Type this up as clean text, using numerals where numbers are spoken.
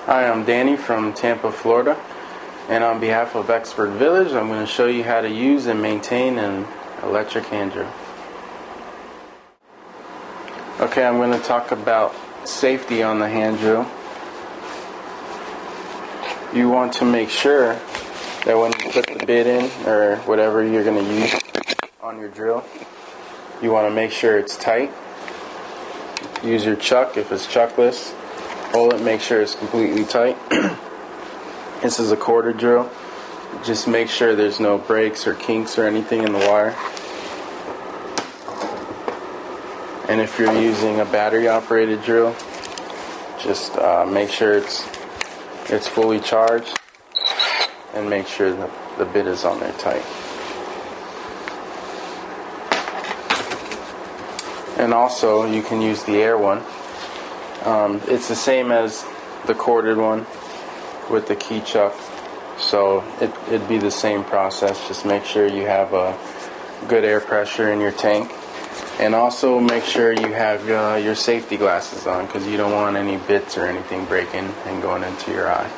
Hi, I'm Danny from Tampa, Florida, and on behalf of Expert Village, I'm going to show you how to use and maintain an electric hand drill. Okay, I'm going to talk about safety on the hand drill. You want to make sure that when you put the bit in, or whatever you're going to use on your drill, you want to make sure it's tight. Use your chuck if it's chuckless. Hold it, make sure it's completely tight. This is a quarter drill. Just make sure there's no breaks or kinks or anything in the wire. And if you're using a battery operated drill, just make sure it's fully charged and make sure that the bit is on there tight. And also you can use the air one. It's the same as the corded one with the key chuck, so it'd be the same process. Just make sure you have a good air pressure in your tank, and also make sure you have your safety glasses on, because you don't want any bits or anything breaking and going into your eye.